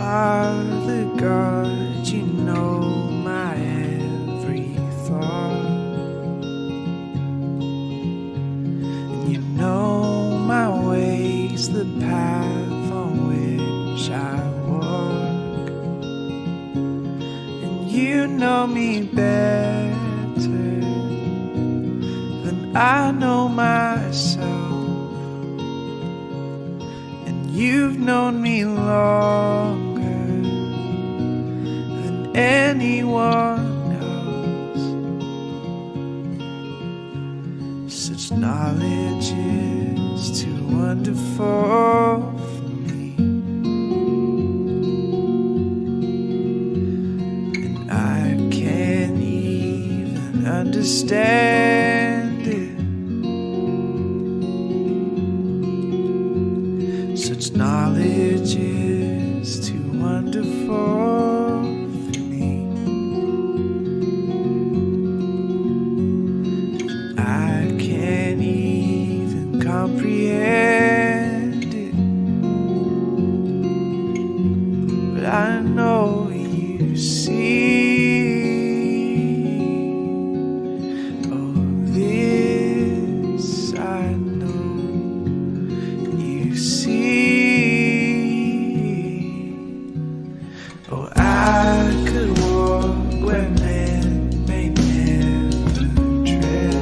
Father God, you know my every thought, and you know my ways, the path on which I walk, and you know me better than I know myself. You've known me longer than anyone else. Such knowledge is too wonderful for me, and I can't even understand it. Such knowledge is too wonderful for me. I can't even comprehend it, but I know you see. Oh, this I know you see. Oh, I could walk where men may never tread,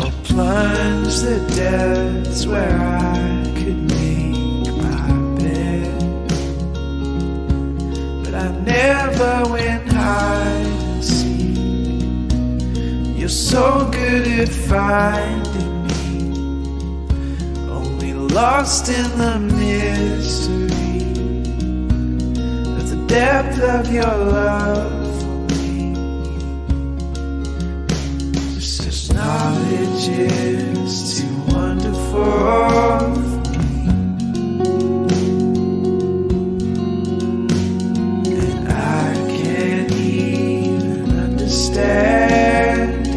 or plunge the depths where I could make my bed. But I never went hide and seek. You're so good at finding, lost in the mystery of the depth of your love for me. This knowledge is too wonderful for me, and I can't even understand it.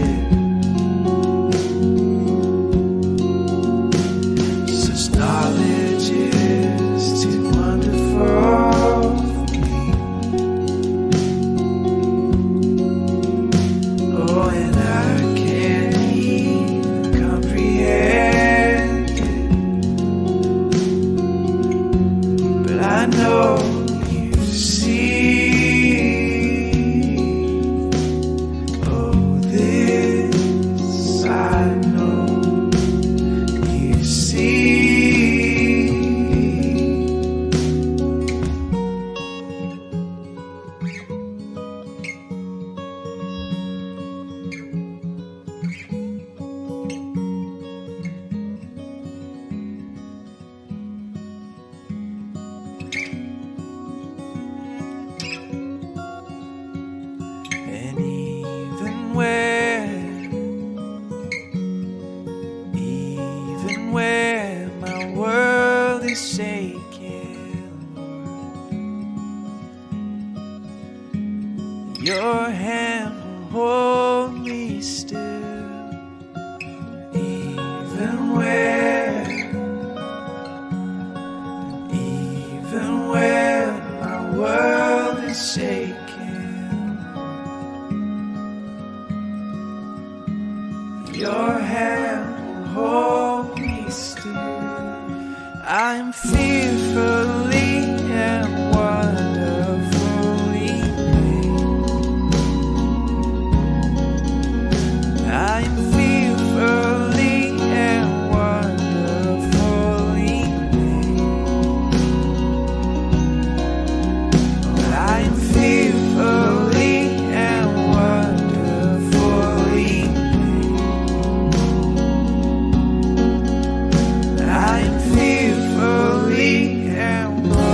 Knowledge is too wonderful for me. Oh, and I can't even comprehend it, but I know you see. Oh, this I know you see. And even where my world is shaking, Lord, your hand will hold me still. Even where my world is shaking, your hand will hold me still. I'm fearfully and wonderfully made. I'm fearfully and wonderfully made. I'm fearfully and wonderfully made. I'm fearfully and wonderfully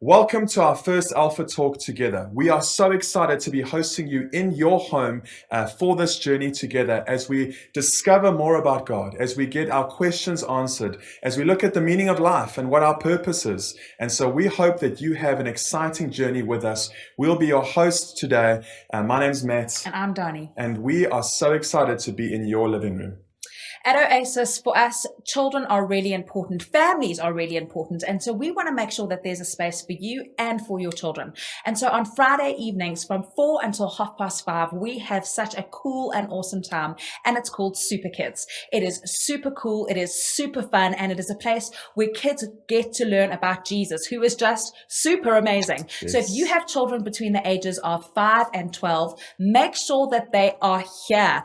Welcome to our first Alpha Talk together. We are so excited to be hosting you in your home for this journey together as we discover more about God, as we get our questions answered, as we look at the meaning of life and what our purpose is. And so we hope that you have an exciting journey with us. We'll be your hosts today. My name's Matt. And I'm Donnie. And we are so excited to be in your living room. At Oasis, for us, children are really important. Families are really important. And so we want to make sure that there's a space for you and for your children. And so on Friday evenings from 4 until 5:30, we have such a cool and awesome time. And it's called Super Kids. It is super cool. It is super fun. And it is a place where kids get to learn about Jesus, who is just super amazing. Yes. So if you have children between the ages of 5 and 12, make sure that they are here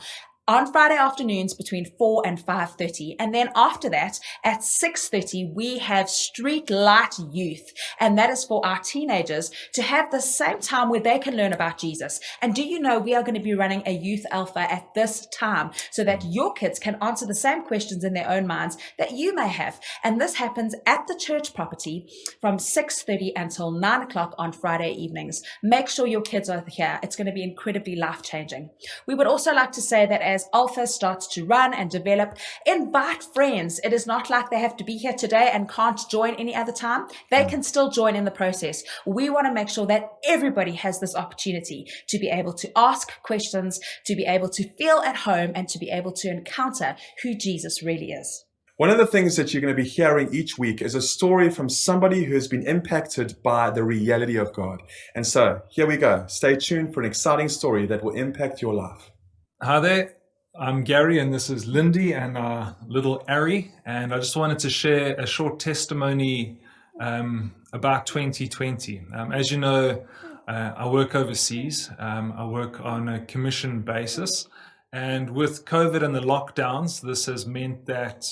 on Friday afternoons between 4 and 5:30. And then after that, at 6:30, we have Street Light Youth. And that is for our teenagers to have the same time where they can learn about Jesus. And do you know we are going to be running a Youth Alpha at this time so that your kids can answer the same questions in their own minds that you may have. And this happens at the church property from 6:30 until 9 o'clock on Friday evenings. Make sure your kids are here. It's going to be incredibly life-changing. We would also like to say that as Alpha starts to run and develop, invite friends. It is not like they have to be here today and can't join any other time. They can still join in the process. We want to make sure that everybody has this opportunity to be able to ask questions, to be able to feel at home, and to be able to encounter who Jesus really is. One of the things that you're going to be hearing each week is a story from somebody who has been impacted by the reality of God. And so here we go. Stay tuned for an exciting story that will impact your life. Hi there. I'm Gary, and this is Lindy and little Ari, and I just wanted to share a short testimony about 2020. As you know, I work overseas. I work on a commission basis, and with COVID and the lockdowns, this has meant that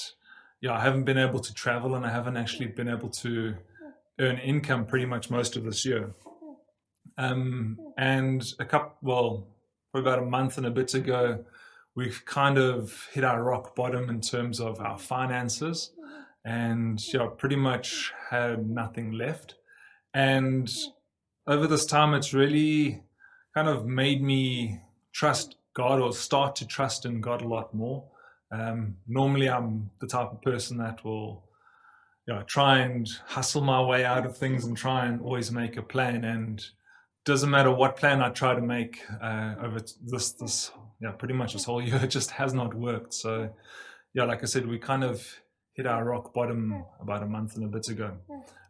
I haven't been able to travel, and I haven't actually been able to earn income pretty much most of this year. And for about a month and a bit ago, we've kind of hit our rock bottom in terms of our finances, and pretty much had nothing left. And over this time, it's really kind of made me trust God, or start to trust in God a lot more. Normally, I'm the type of person that will try and hustle my way out of things and try and always make a plan. And doesn't matter what plan I try to make over this pretty much this whole year, it just has not worked. So like I said, we kind of hit our rock bottom about a month and a bit ago.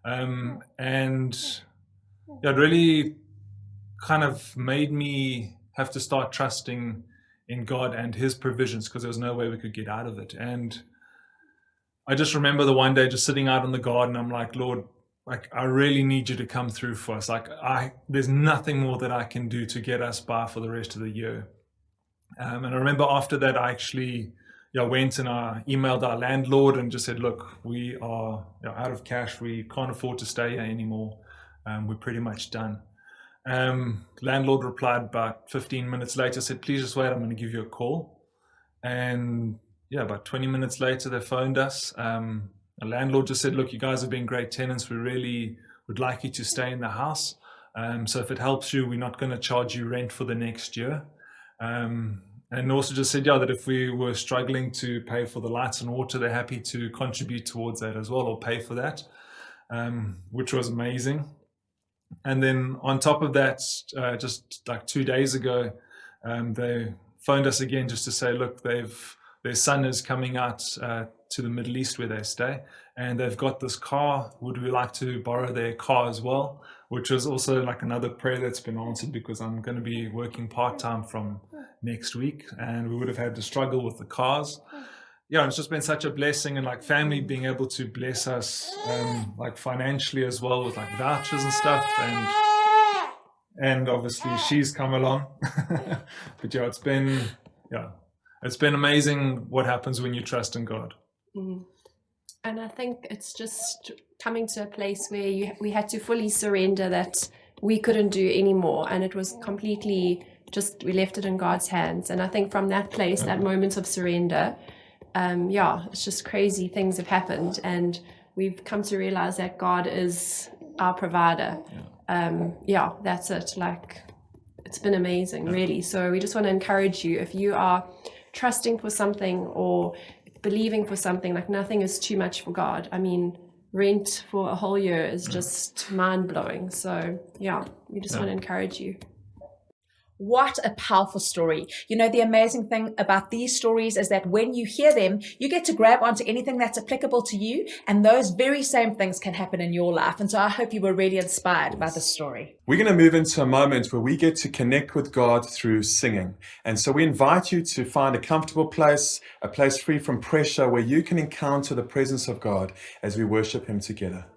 And it really kind of made me have to start trusting in God and his provisions, because there was no way we could get out of it. And I just remember the one day just sitting out in the garden, I'm like, Lord, I really need you to come through for us. There's nothing more that I can do to get us by for the rest of the year. And I remember after that, I actually went and I emailed our landlord and just said, look, we are out of cash. We can't afford to stay here anymore. We're pretty much done. Landlord replied about 15 minutes later, said, please just wait, I'm going to give you a call. And about 20 minutes later, they phoned us. The landlord just said, look, you guys have been great tenants. We really would like you to stay in the house. So if it helps you, we're not going to charge you rent for the next year. And also just said, that if we were struggling to pay for the lights and water, they're happy to contribute towards that as well, or pay for that, which was amazing. And then on top of that, just like 2 days ago, they phoned us again just to say, look, their son is coming out to the Middle East where they stay, and they've got this car. Would we like to borrow their car as well? Which was also like another prayer that's been answered, because I'm going to be working part-time from next week, and we would have had to struggle with the cars. It's just been such a blessing, and like family being able to bless us like financially as well, with like vouchers and stuff, and obviously she's come along. But it's been amazing what happens when you trust in God. And I think it's just coming to a place where we had to fully surrender that we couldn't do anymore, and it was completely just, we left it in God's hands. And I think from that place, that moment of surrender, it's just crazy things have happened, and we've come to realize that God is our provider. That's it. Like, it's been amazing, really. So we just want to encourage you, if you are trusting for something or believing for something, like, nothing is too much for God. I mean, rent for a whole year is just mind-blowing. So we just want to encourage you. What a powerful story. You know, the amazing thing about these stories is that when you hear them, you get to grab onto anything that's applicable to you, and those very same things can happen in your life. And so I hope you were really inspired by this story. We're going to move into a moment where we get to connect with God through singing. And so we invite you to find a comfortable place, a place free from pressure, where you can encounter the presence of God as we worship Him together.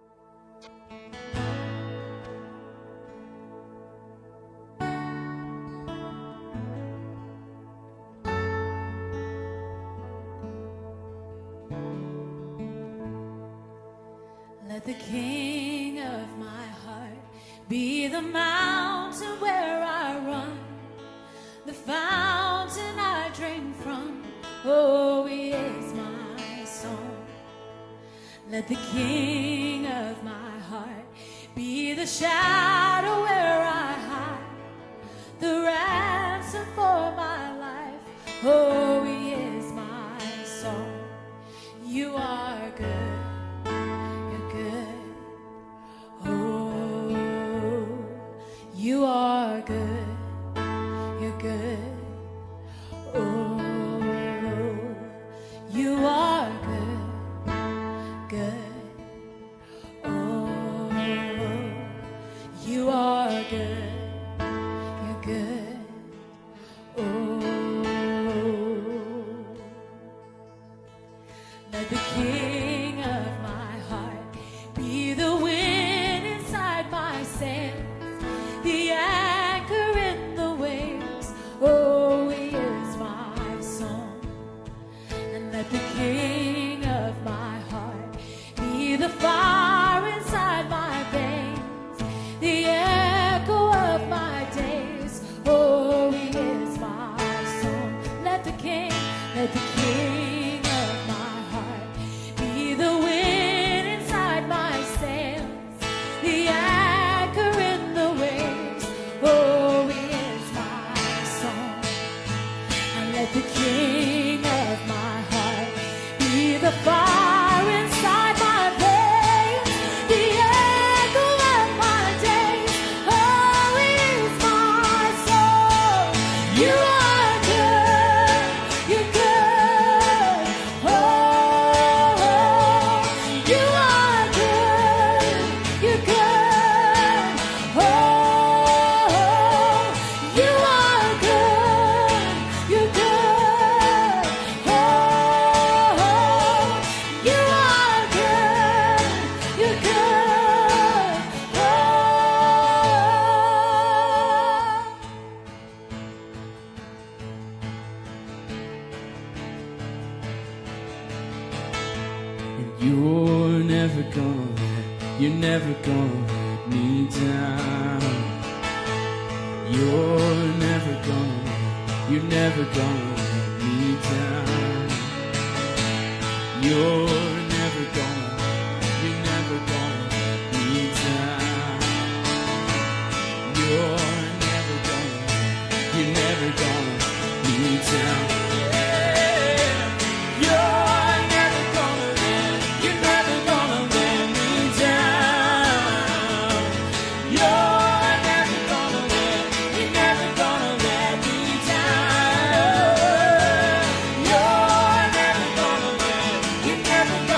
Let the King of my heart be the mountain where I run, the fountain I drink from. Oh, He is my song. Let the King of my heart be the shadow where I hide, the ransom for my life. Oh, He is my song. You are good. You are good, you're good, oh, you are good, good, oh, you are good, you're good, oh, let the King of my heart be the wind inside my sails, the anchor in the waves. Oh, He is my song. And let the King of my heart be the fire inside my veins, the echo of my days. Oh, He is my song. Let the King of my heart be the wind inside my sails, the anchor in the waves. Oh, He is my song. And let the King of my heart be the fire inside my veins, the echo of my days. Oh, He is my song. You are good, you're good. Oh, you are good, you're good. Oh, you are good, you're good. Oh, you are good, you're good. And you're never gonna let me down. You're never gonna let me down. You're never gonna let me down. You're never gonna let me down. You're never gonna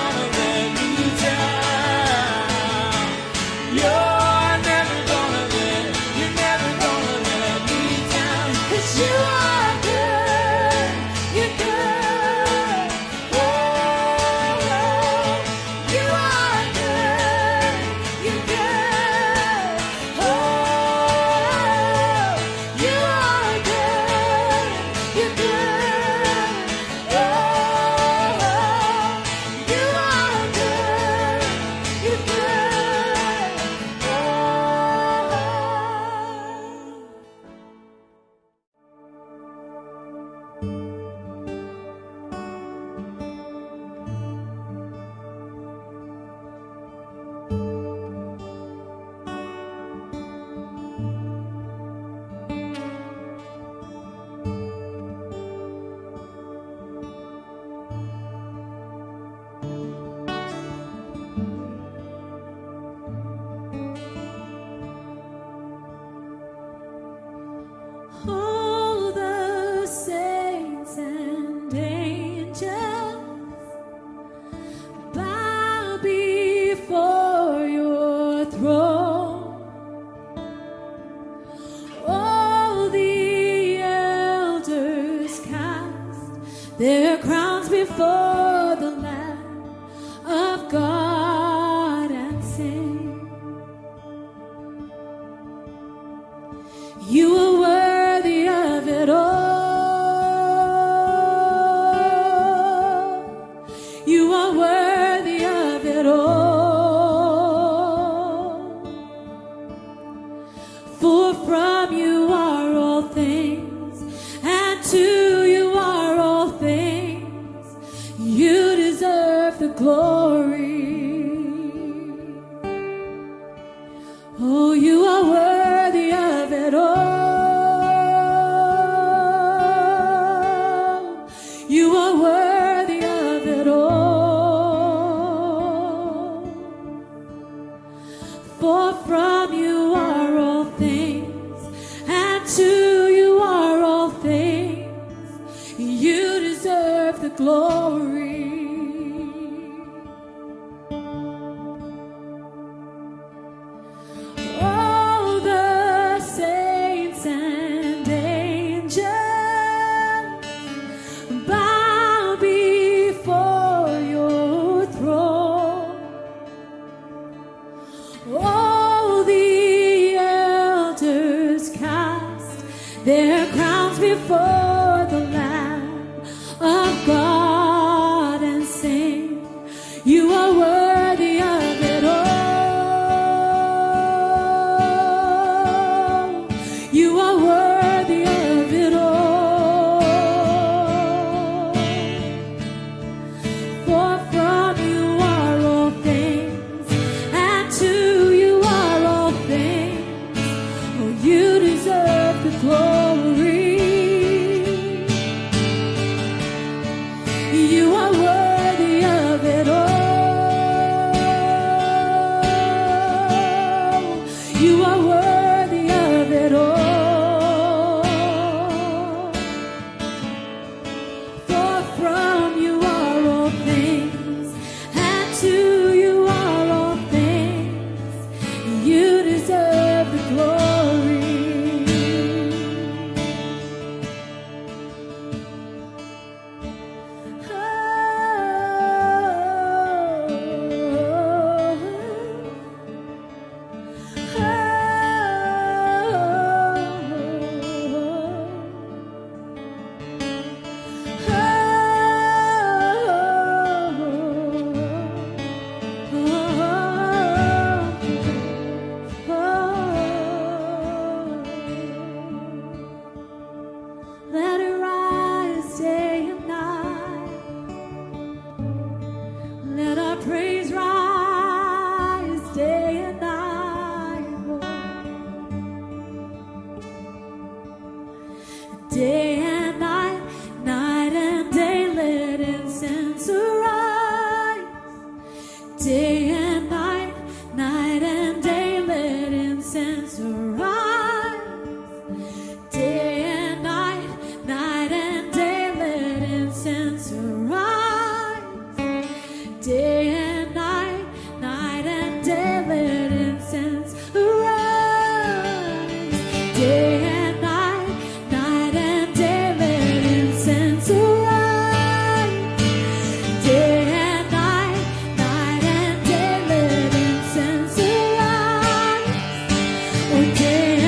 You are worthy of it all. You are worthy of it all. For from you are all things, and to you are all things. You deserve the glory. Oh, you are worthy of it all. You are worthy of it all. For from you are all things, and to you are all things. You deserve the glory. All the saints and angels bow before your throne. All the elders cast their crowns before the Lamb of God and sing, you are worthy of it all. You are worthy of it all. For from you are all things, and to you are all things. Oh, you deserve the glory. You are worthy of it all. You are worthy of it all. For from you are all things, and to you are all things. You deserve the glory. Let it rise day and night. Let our praise rise day and night, Lord. Day and night, night and day, let incense arise. Day and night, night and day, let incense arise. Day and night, night and day, let incense arise. Day and night, night and day, let incense arise. Day and night, night and day, let incense arise. Day and night, night and day, let incense arise. Oh, day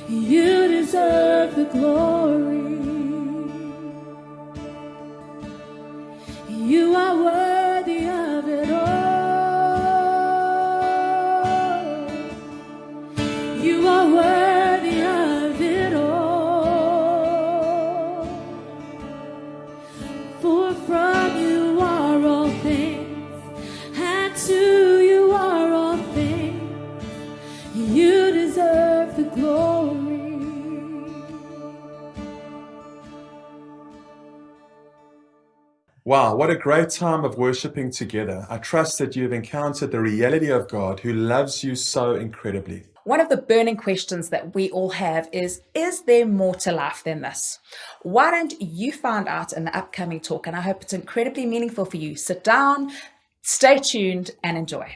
You deserve the glory. You are worthy of it all. You are worthy of it all. For from you are all things, and to you are all things. You deserve the glory. Wow, what a great time of worshiping together. I trust that you've encountered the reality of God who loves you so incredibly. One of the burning questions that we all have is there more to life than this? Why don't you find out in the upcoming talk? And I hope it's incredibly meaningful for you. Sit down, stay tuned, and enjoy.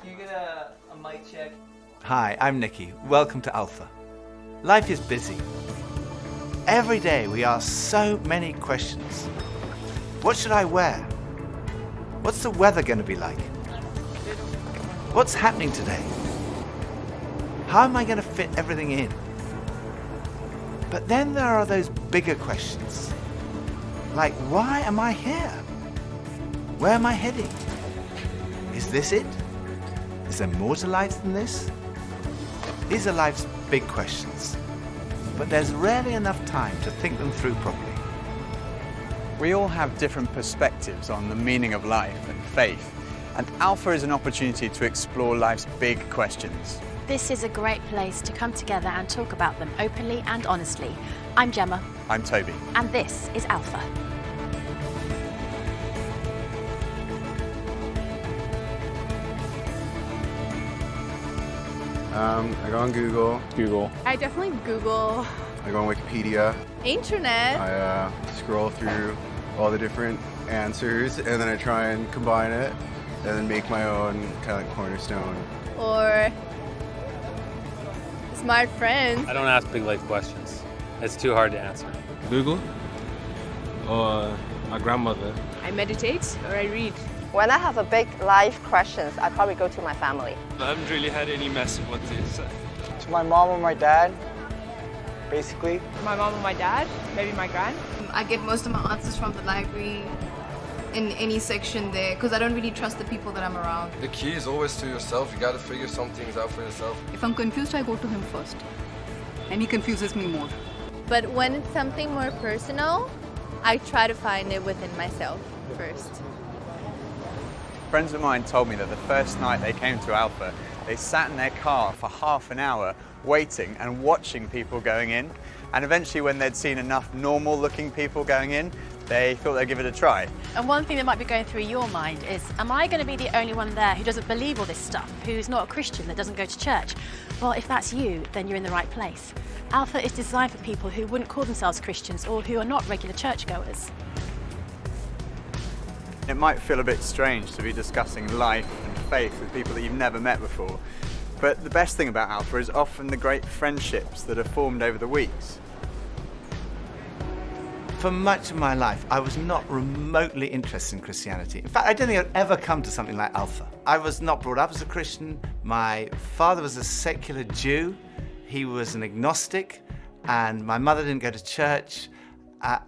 You get a mic check? Hi, I'm Nikki. Welcome to Alpha. Life is busy. Every day we ask so many questions. What should I wear? What's the weather going to be like? What's happening today? How am I going to fit everything in? But then there are those bigger questions. Like, why am I here? Where am I heading? Is this it? Is there more to life than this? These are life's big questions, but there's rarely enough time to think them through properly. We all have different perspectives on the meaning of life and faith, and Alpha is an opportunity to explore life's big questions. This is a great place to come together and talk about them openly and honestly. I'm Gemma. I'm Toby. And this is Alpha. I go on Google. I definitely Google. I go on Wikipedia. Internet. I scroll through all the different answers, and then I try and combine it, and then make my own kind of like cornerstone. Or smart friends. I don't ask big life questions. It's too hard to answer. Google or my grandmother. I meditate or I read. When I have a big life questions, I probably go to my family. I haven't really had any massive ones yet. To my mom or my dad, basically. My mom or my dad, maybe my gran. I get most of my answers from the library in any section there because I don't really trust the people that I'm around. The key is always to yourself. You got to figure some things out for yourself. If I'm confused, I go to him first. And he confuses me more. But when it's something more personal, I try to find it within myself first. Friends of mine told me that the first night they came to Alpha, they sat in their car for half an hour waiting and watching people going in. And eventually when they'd seen enough normal looking people going in, they thought they'd give it a try. And one thing that might be going through your mind is, am I going to be the only one there who doesn't believe all this stuff, who's not a Christian, that doesn't go to church? Well, if that's you, then you're in the right place. Alpha is designed for people who wouldn't call themselves Christians or who are not regular churchgoers. It might feel a bit strange to be discussing life and faith with people that you've never met before, but the best thing about Alpha is often the great friendships that are formed over the weeks. For much of my life, I was not remotely interested in Christianity. In fact, I don't think I'd ever come to something like Alpha. I was not brought up as a Christian. My father was a secular Jew. He was an agnostic, and my mother didn't go to church,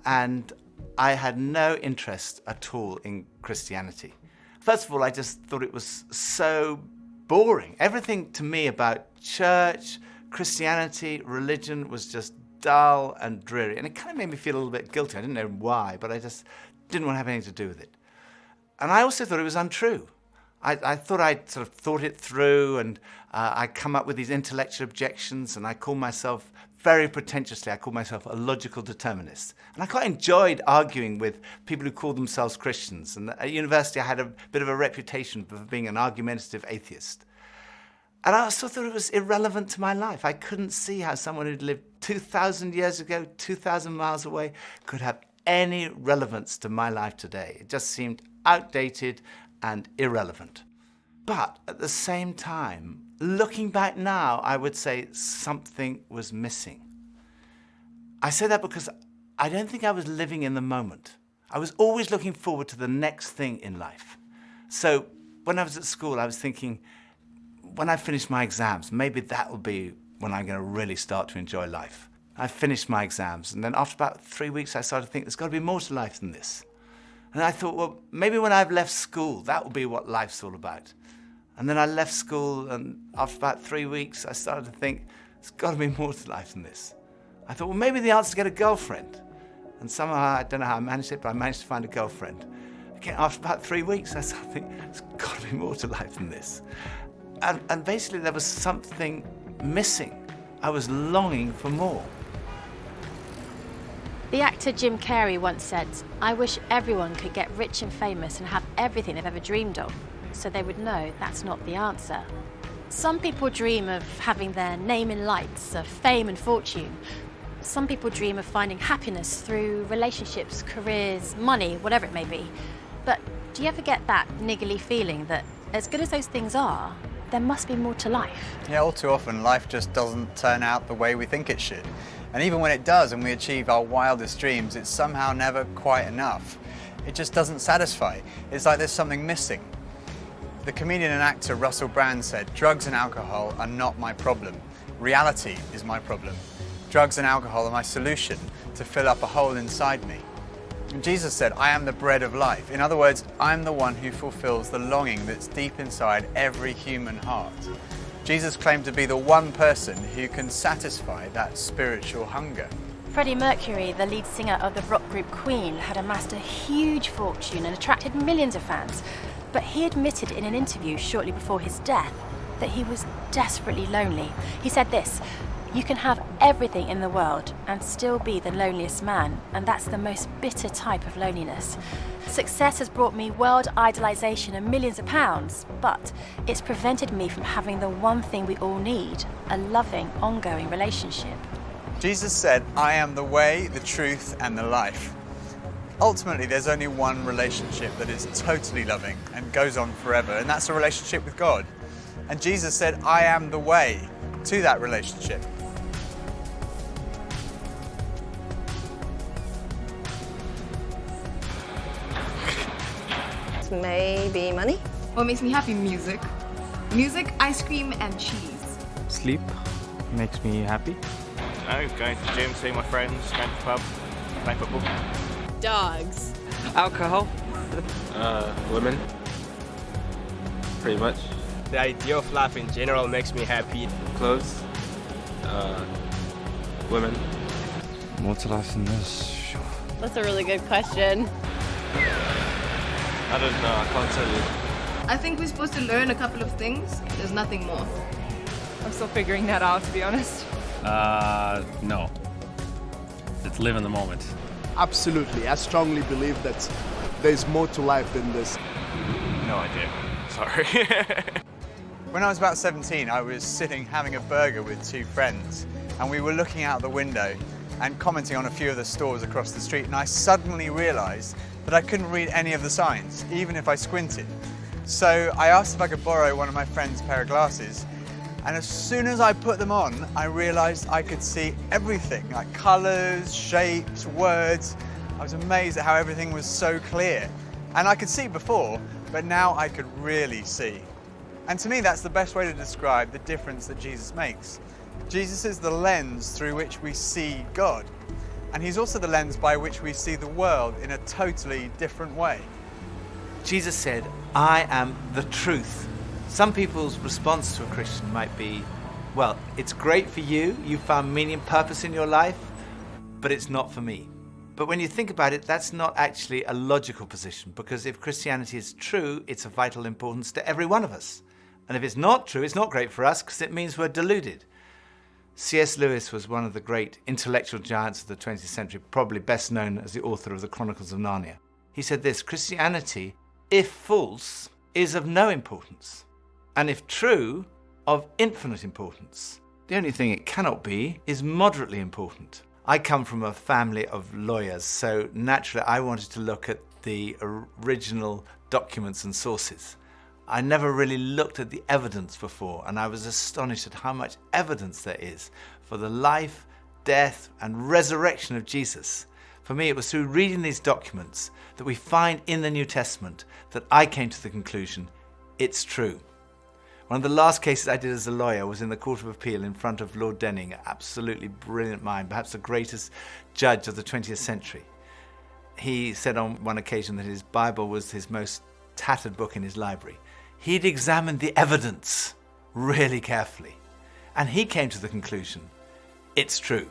and I had no interest at all in Christianity. First of all, I just thought it was so boring. Everything to me about church, Christianity, religion was just dull and dreary. And it kind of made me feel a little bit guilty. I didn't know why, but I just didn't want to have anything to do with it. And I also thought it was untrue. I thought I'd sort of thought it through, and I'd come up with these intellectual objections, and I called myself, very pretentiously, I called myself a logical determinist. And I quite enjoyed arguing with people who called themselves Christians. And at university, I had a bit of a reputation for being an argumentative atheist. And I also thought it was irrelevant to my life. I couldn't see how someone who'd lived 2,000 years ago, 2,000 miles away, could have any relevance to my life today. It just seemed outdated and irrelevant. But at the same time, looking back now, I would say something was missing. I say that because I don't think I was living in the moment. I was always looking forward to the next thing in life. So when I was at school, I was thinking, when I finish my exams, maybe that will be when I'm going to really start to enjoy life. I finished my exams, and then after about 3 weeks, I started to think there's got to be more to life than this. And I thought, well, maybe when I've left school, that will be what life's all about. And then I left school, and after about 3 weeks, I started to think, there's got to be more to life than this. I thought, well, maybe the answer is to get a girlfriend. And somehow, I don't know how I managed it, but I managed to find a girlfriend. Again, after about 3 weeks, I started to think, there's got to be more to life than this. And basically, there was something missing. I was longing for more. The actor Jim Carrey once said, "I wish everyone could get rich and famous and have everything they've ever dreamed of, so they would know that's not the answer." Some people dream of having their name in lights, of fame and fortune. Some people dream of finding happiness through relationships, careers, money, whatever it may be. But do you ever get that niggly feeling that as good as those things are, there must be more to life? Yeah, all too often life just doesn't turn out the way we think it should. And even when it does and we achieve our wildest dreams, it's somehow never quite enough. It just doesn't satisfy. It's like there's something missing. The comedian and actor Russell Brand said, "Drugs and alcohol are not my problem. Reality is my problem. Drugs and alcohol are my solution to fill up a hole inside me." And Jesus said, "I am the bread of life." In other words, I'm the one who fulfills the longing that's deep inside every human heart. Jesus claimed to be the one person who can satisfy that spiritual hunger. Freddie Mercury, the lead singer of the rock group Queen, had amassed a huge fortune and attracted millions of fans. But he admitted in an interview shortly before his death that he was desperately lonely. He said this, "You can have everything in the world and still be the loneliest man, and that's the most bitter type of loneliness. Success has brought me world idolization and millions of pounds, but it's prevented me from having the one thing we all need, a loving, ongoing relationship." Jesus said, "I am the way, the truth, and the life." Ultimately, there's only one relationship that is totally loving and goes on forever, and that's a relationship with God. And Jesus said, "I am the way to that relationship." Maybe money? What makes me happy? Music. Music, ice cream, and cheese. Sleep makes me happy. Going to the gym, seeing my friends, going to the pub, playing football. Dogs. Alcohol. Women. Pretty much. The idea of life in general makes me happy. Clothes. Women. More to life than this. That's a really good question. I don't know, I can't tell you. I think we're supposed to learn a couple of things. There's nothing more. I'm still figuring that out, to be honest. No. Let's live in the moment. Absolutely. I strongly believe that there's more to life than this. No idea. Sorry. When I was about 17, I was sitting having a burger with two friends, and we were looking out the window and commenting on a few of the stores across the street, and I suddenly realized that I couldn't read any of the signs, even if I squinted. So I asked if I could borrow one of my friend's pair of glasses, and as soon as I put them on, I realized I could see everything, like colors, shapes, words. I was amazed at how everything was so clear. And I could see before, but now I could really see. And to me, that's the best way to describe the difference that Jesus makes. Jesus is the lens through which we see God. And he's also the lens by which we see the world in a totally different way. Jesus said, "I am the truth." Some people's response to a Christian might be, well, it's great for you, you found meaning and purpose in your life, but it's not for me. But when you think about it, that's not actually a logical position, because if Christianity is true, it's of vital importance to every one of us. And if it's not true, it's not great for us, because it means we're deluded. C.S. Lewis was one of the great intellectual giants of the 20th century, probably best known as the author of the Chronicles of Narnia. He said this, "Christianity, if false, is of no importance, and if true, of infinite importance. The only thing it cannot be is moderately important." I come from a family of lawyers, so naturally I wanted to look at the original documents and sources. I never really looked at the evidence before, and I was astonished at how much evidence there is for the life, death, and resurrection of Jesus. For me, it was through reading these documents that we find in the New Testament that I came to the conclusion, it's true. One of the last cases I did as a lawyer was in the Court of Appeal in front of Lord Denning, an absolutely brilliant mind, perhaps the greatest judge of the 20th century. He said on one occasion that his Bible was his most tattered book in his library. He'd examined the evidence really carefully, and he came to the conclusion, it's true.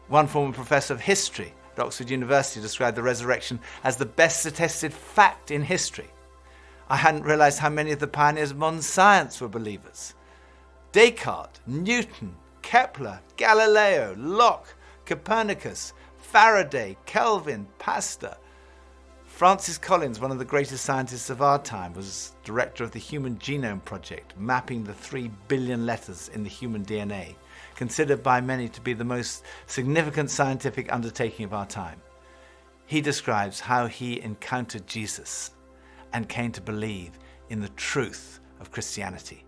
One former professor of history at Oxford University described the resurrection as the best attested fact in history. I hadn't realized how many of the pioneers of modern science were believers. Descartes, Newton, Kepler, Galileo, Locke, Copernicus, Faraday, Kelvin, Pasteur. Francis Collins, one of the greatest scientists of our time, was director of the Human Genome Project, mapping the 3 billion letters in the human DNA, considered by many to be the most significant scientific undertaking of our time. He describes how he encountered Jesus and came to believe in the truth of Christianity.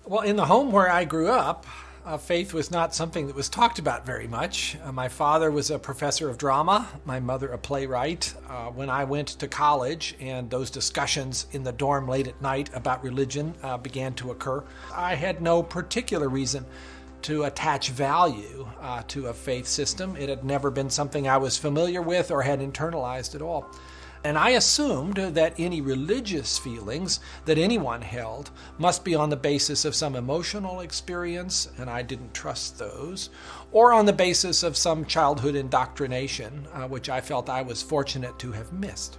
Well, in the home where I grew up, faith was not something that was talked about very much. My father was a professor of drama, my mother a playwright. When I went to college and those discussions in the dorm late at night about religion began to occur, I had no particular reason to attach value to a faith system. It had never been something I was familiar with or had internalized at all. And I assumed that any religious feelings that anyone held must be on the basis of some emotional experience, and I didn't trust those, or on the basis of some childhood indoctrination, which I felt I was fortunate to have missed.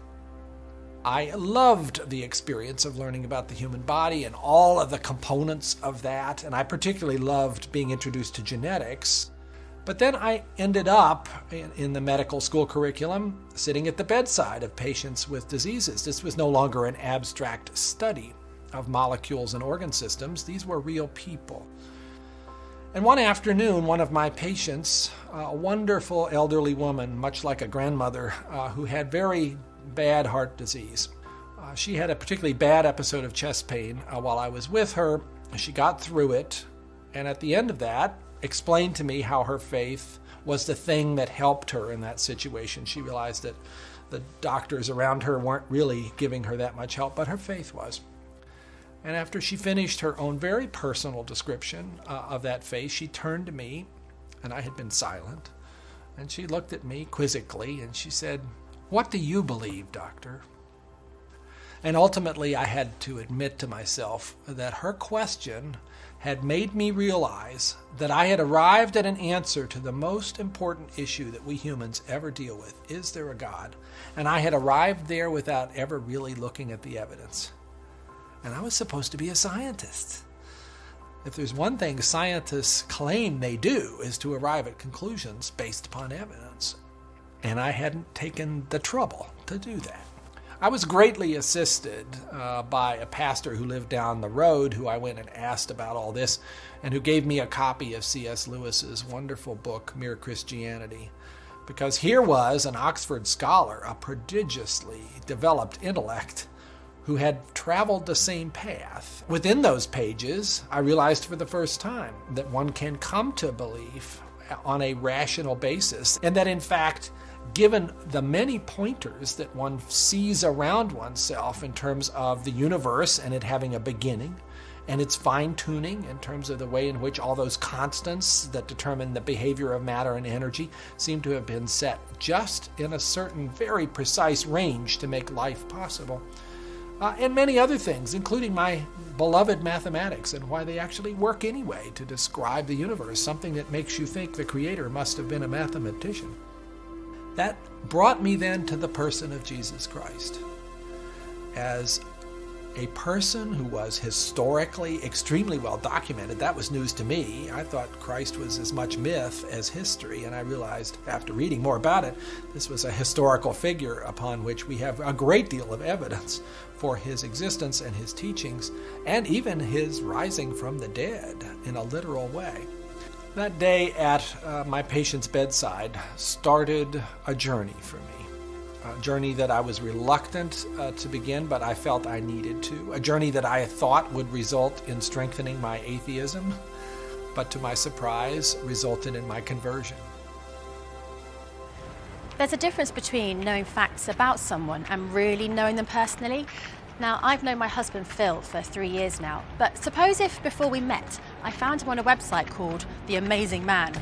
I loved the experience of learning about the human body and all of the components of that, and I particularly loved being introduced to genetics. But then I ended up in the medical school curriculum sitting at the bedside of patients with diseases. This was no longer an abstract study of molecules and organ systems. These were real people. And one afternoon, one of my patients, a wonderful elderly woman, much like a grandmother, who had very bad heart disease. She had a particularly bad episode of chest pain while I was with her. She got through it, and at the end of that, explained to me how her faith was the thing that helped her in that situation. She realized that the doctors around her weren't really giving her that much help, but her faith was. And after she finished her own very personal description of that faith, she turned to me, and I had been silent, and she looked at me quizzically, and she said, "What do you believe, doctor?" And ultimately, I had to admit to myself that her question had made me realize that I had arrived at an answer to the most important issue that we humans ever deal with. Is there a God? And I had arrived there without ever really looking at the evidence. And I was supposed to be a scientist. If there's one thing scientists claim they do is to arrive at conclusions based upon evidence. And I hadn't taken the trouble to do that. I was greatly assisted by a pastor who lived down the road, who I went and asked about all this, and who gave me a copy of C.S. Lewis's wonderful book, Mere Christianity. Because here was an Oxford scholar, a prodigiously developed intellect, who had traveled the same path. Within those pages, I realized for the first time that one can come to belief on a rational basis, and that in fact, given the many pointers that one sees around oneself in terms of the universe and it having a beginning, and its fine-tuning in terms of the way in which all those constants that determine the behavior of matter and energy seem to have been set just in a certain very precise range to make life possible. And many other things, including my beloved mathematics and why they actually work anyway to describe the universe, something that makes you think the Creator must have been a mathematician. That brought me then to the person of Jesus Christ as a person who was historically extremely well documented. That was news to me. I thought Christ was as much myth as history, and I realized after reading more about it, this was a historical figure upon which we have a great deal of evidence for his existence and his teachings, and even his rising from the dead in a literal way. That day at my patient's bedside started a journey for me. A journey that I was reluctant to begin, but I felt I needed to. A journey that I thought would result in strengthening my atheism, but to my surprise, resulted in my conversion. There's a difference between knowing facts about someone and really knowing them personally. Now, I've known my husband Phil for 3 years now, but suppose if before we met, I found him on a website called The Amazing Man.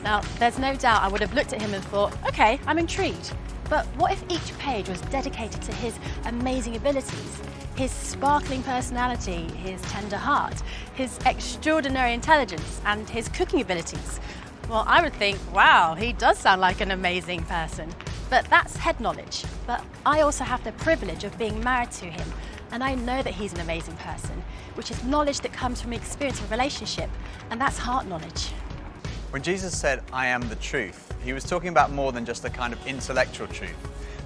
Now, there's no doubt I would have looked at him and thought, okay, I'm intrigued. But what if each page was dedicated to his amazing abilities, his sparkling personality, his tender heart, his extraordinary intelligence, and his cooking abilities? Well, I would think, wow, he does sound like an amazing person. But that's head knowledge. But I also have the privilege of being married to him, and I know that he's an amazing person, which is knowledge that comes from experience of relationship, and that's heart knowledge. When Jesus said, I am the truth, he was talking about more than just a kind of intellectual truth.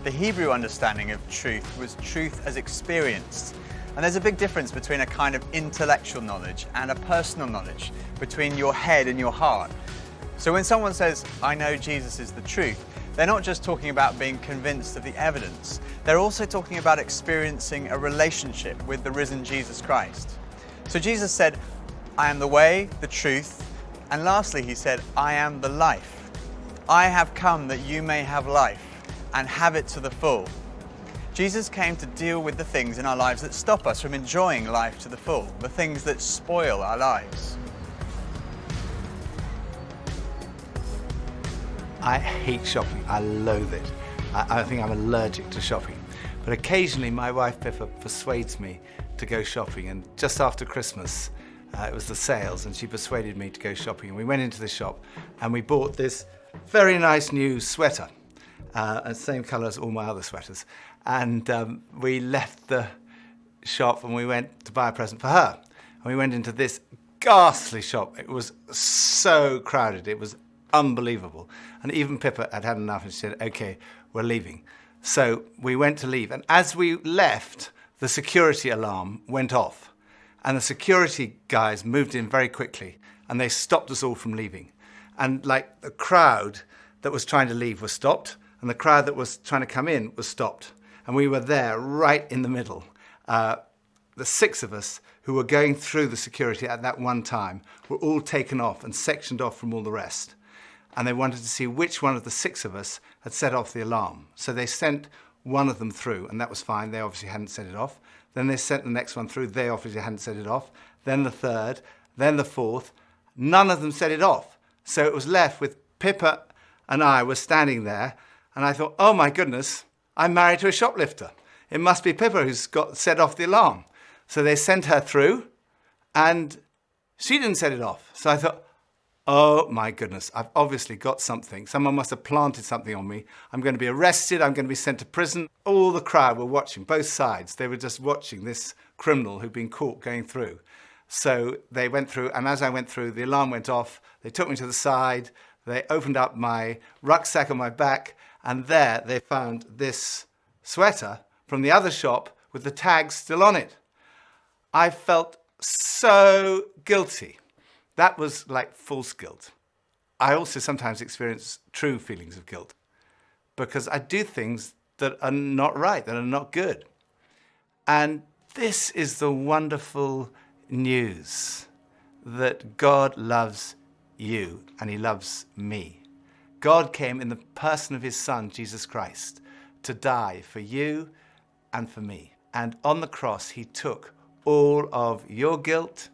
The Hebrew understanding of truth was truth as experienced. And there's a big difference between a kind of intellectual knowledge and a personal knowledge, between your head and your heart. So when someone says, I know Jesus is the truth, they're not just talking about being convinced of the evidence, they're also talking about experiencing a relationship with the risen Jesus Christ. So Jesus said, I am the way, the truth, and lastly he said, I am the life. I have come that you may have life and have it to the full. Jesus came to deal with the things in our lives that stop us from enjoying life to the full, the things that spoil our lives. I hate shopping. I loathe it. I think I'm allergic to shopping. But occasionally my wife Pippa persuades me to go shopping, and just after Christmas it was the sales and she persuaded me to go shopping, and we went into the shop and we bought this very nice new sweater, and same colour as all my other sweaters, and we left the shop and we went to buy a present for her, and we went into this ghastly shop. It was so crowded, it was unbelievable. And even Pippa had had enough and she said, okay, we're leaving. So we went to leave, and as we left, the security alarm went off, and the security guys moved in very quickly and they stopped us all from leaving. And like the crowd that was trying to leave was stopped, and the crowd that was trying to come in was stopped. And we were there right in the middle. The 6 of us who were going through the security at that one time were all taken off and sectioned off from all the rest. And they wanted to see which one of the 6 of us had set off the alarm. So they sent one of them through, and that was fine. They obviously hadn't set it off. Then they sent the next one through. They obviously hadn't set it off. Then the 3rd, then the 4th. None of them set it off. So it was left with Pippa and I were standing there, and I thought, oh my goodness, I'm married to a shoplifter. It must be Pippa who's got set off the alarm. So they sent her through, and she didn't set it off. So I thought, oh my goodness, I've obviously got something. Someone must have planted something on me. I'm going to be arrested. I'm going to be sent to prison. All the crowd were watching, both sides. They were just watching this criminal who'd been caught going through. So they went through, and as I went through, the alarm went off. They took me to the side. They opened up my rucksack on my back, and there they found this sweater from the other shop with the tag still on it. I felt so guilty. That was like false guilt. I also sometimes experience true feelings of guilt because I do things that are not right, that are not good. And this is the wonderful news that God loves you and he loves me. God came in the person of his Son, Jesus Christ, to die for you and for me. And on the cross, he took all of your guilt,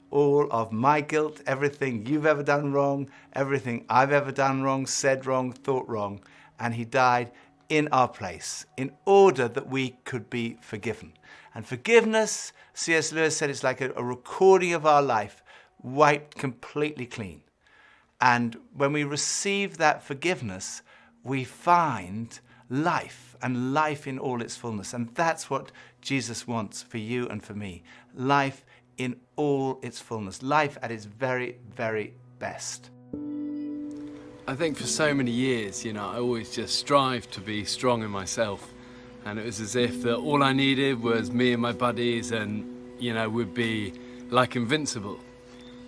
all of my guilt, everything you've ever done wrong, everything I've ever done wrong, said wrong, thought wrong, and he died in our place in order that we could be forgiven. And forgiveness, C.S. Lewis said, it's like a recording of our life, wiped completely clean. And when we receive that forgiveness, we find life, and life in all its fullness. And that's what Jesus wants for you and for me. Life in all its fullness. Life at its very, very best. I think for so many years, I always just strived to be strong in myself. And it was as if that all I needed was me and my buddies and, we'd be like invincible.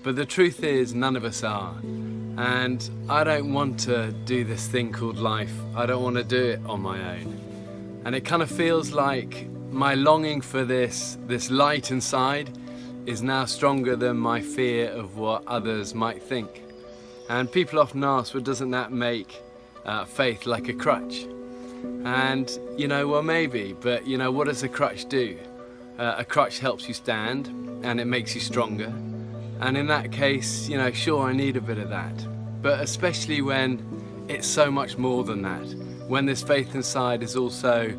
But the truth is, none of us are. And I don't want to do this thing called life. I don't want to do it on my own. And it kind of feels like my longing for this light inside is now stronger than my fear of what others might think. And people often ask, well, doesn't that make faith like a crutch? And, well, maybe, but, what does a crutch do? A crutch helps you stand, and it makes you stronger. And in that case, sure, I need a bit of that. But especially when it's so much more than that. When this faith inside is also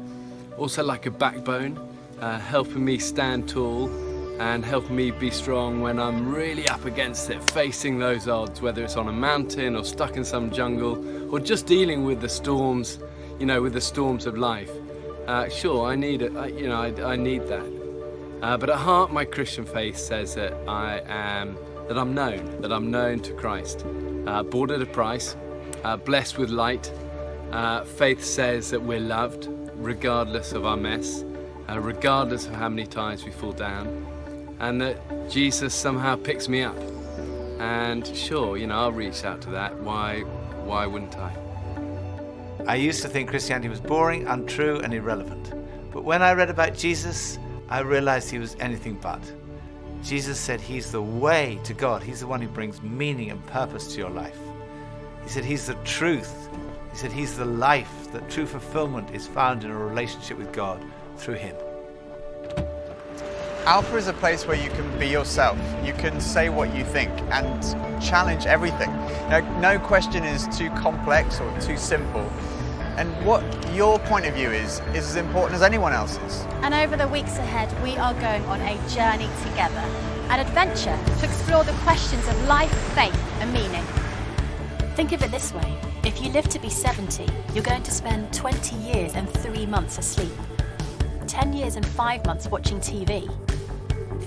like a backbone, helping me stand tall and helping me be strong when I'm really up against it, facing those odds, whether it's on a mountain or stuck in some jungle or just dealing with the storms, with the storms of life. Sure, I need it. I need that. But at heart, my Christian faith says that I'm known to Christ, bought at a price, blessed with light. Faith says that we're loved, regardless of our mess, regardless of how many times we fall down, and that Jesus somehow picks me up. And sure, I'll reach out to that. Why wouldn't I? I used to think Christianity was boring, untrue, and irrelevant. But when I read about Jesus, I realized he was anything but. Jesus said he's the way to God. He's the one who brings meaning and purpose to your life. He said he's the truth. He said he's the life, that true fulfillment is found in a relationship with God through him. Alpha is a place where you can be yourself. You can say what you think and challenge everything. No question is too complex or too simple. And what your point of view is as important as anyone else's. And over the weeks ahead, we are going on a journey together, an adventure to explore the questions of life, faith, and meaning. Think of it this way. If you live to be 70, you're going to spend 20 years and 3 months asleep, 10 years and 5 months watching TV,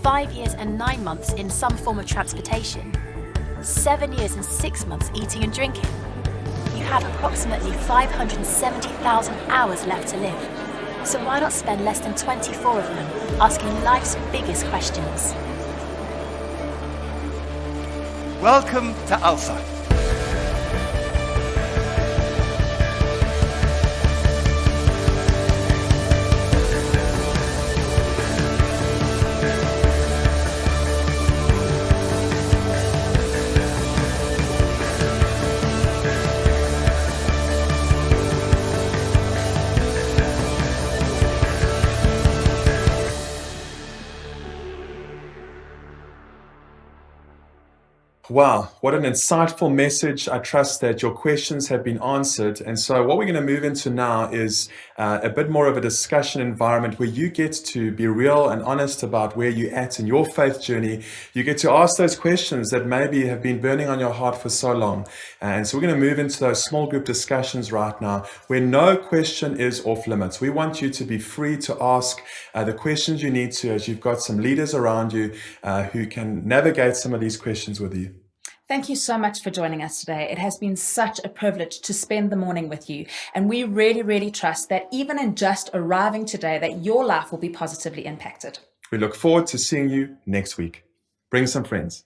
5 years and 9 months in some form of transportation, 7 years and 6 months eating and drinking. You have approximately 570,000 hours left to live. So why not spend less than 24 of them asking life's biggest questions? Welcome to Alpha. Wow, what an insightful message. I trust that your questions have been answered. And so what we're going to move into now is a bit more of a discussion environment where you get to be real and honest about where you're at in your faith journey. You get to ask those questions that maybe have been burning on your heart for so long. And so we're going to move into those small group discussions right now where no question is off limits. We want you to be free to ask the questions you need to, as you've got some leaders around you who can navigate some of these questions with you. Thank you so much for joining us today. It has been such a privilege to spend the morning with you. And we really, really trust that even in just arriving today, that your life will be positively impacted. We look forward to seeing you next week. Bring some friends.